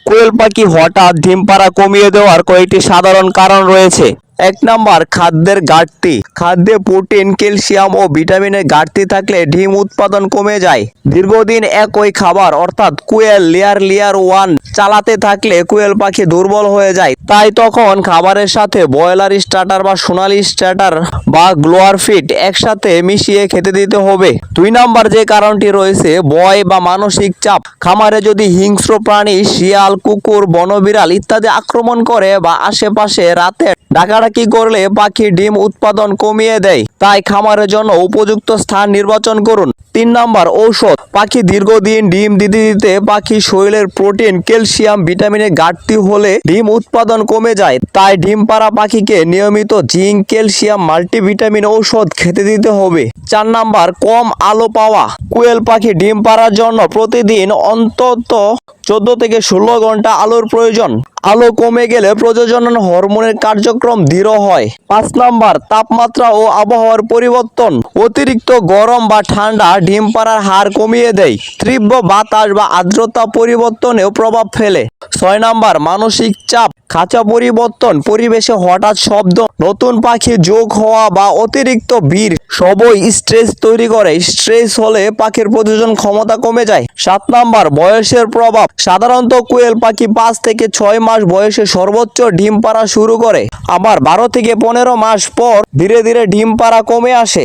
কোয়েল পাখি হঠাৎ ডিম পাড়া কমিয়ে দেওয়ার কয়েকটি সাধারণ কারণ রয়েছে। 1 নাম্বার, খাদ্যের ঘাটতি। খাদ্যে প্রোটিন, ক্যালসিয়াম ও ভিটামিনের ঘাটতি থাকলে ডিম উৎপাদন কমে যায়। দীর্ঘদিন একই খাবার অর্থাৎ কোয়েল লেয়ার ওয়ান চালাতে থাকলে কোয়েল পাখি দুর্বল হয়ে যায়। তাই তখন খাবারের সাথে ব্রয়লার স্টার্টার বা সোনালী স্টার্টার বা গ্লোয়ার ফিড একসাথে মিশিয়ে খেতে দিতে হবে। 2 নাম্বার যে কারণটি রয়েছে, ভয় বা মানসিক চাপ। খামারে যদি হিংস্র প্রাণী, শিয়াল, কুকুর, বনবিড়াল ইত্যাদি আক্রমণ করে বা আশেপাশে রাতে ডাকাডাকি করলে পাখি ডিম উৎপাদন কমিয়ে দেয়। তাই খামারের জন্য উপযুক্ত স্থান নির্বাচন করুন। 3 নাম্বার, ঔষধ। পাখি দীর্ঘদিন ডিম দিতে দিতে পাখির শরীরের প্রোটিন, ক্যালসিয়াম, ভিটামিনের ঘাটতি হলে ডিম উৎপাদন কমে যায়। তাই ডিম পাড়া পাখিকে নিয়মিত জিঙ্ক, ক্যালসিয়াম, মাল্টিভিটামিন ঔষধ খেতে দিতে হবে। 4 নাম্বার, কম আলো পাওয়া। কোয়েল পাখি ডিম পাড়ার জন্য প্রতিদিন অন্তত 14 থেকে 16 ঘন্টা আলোর প্রয়োজন। আলো কমে গেলে প্রজনন হরমোনের কার্যক্রম ধীর হয়। 5 নাম্বার, তাপমাত্রা ও আবহাওয়ার পরিবর্তন। অতিরিক্ত গরম বা ঠান্ডা ডিম পাড়ার হার কমিয়ে দেয়। তীব্র বাতাস বা আর্দ্রতা পরিবর্তনেও প্রভাব ফেলে। 6 নাম্বার, মানসিক চাপ। খাঁচা পরিবর্তন, পরিবেশে হঠাৎ শব্দ, নতুন পাখি যোগ হওয়া বা অতিরিক্ত ভিড় সবই স্ট্রেস তৈরি করে। স্ট্রেস হলে পাখির প্রজনন ক্ষমতা কমে যায়। 7 নাম্বার, বয়সের প্রভাব। সাধারণত কোয়েল পাখি 5 থেকে 6 মাস বয়সে সর্বোচ্চ ডিম পাড়া শুরু করে। আবার 12 থেকে 15 মাস পর ধীরে ধীরে ডিম পাড়া কমে আসে।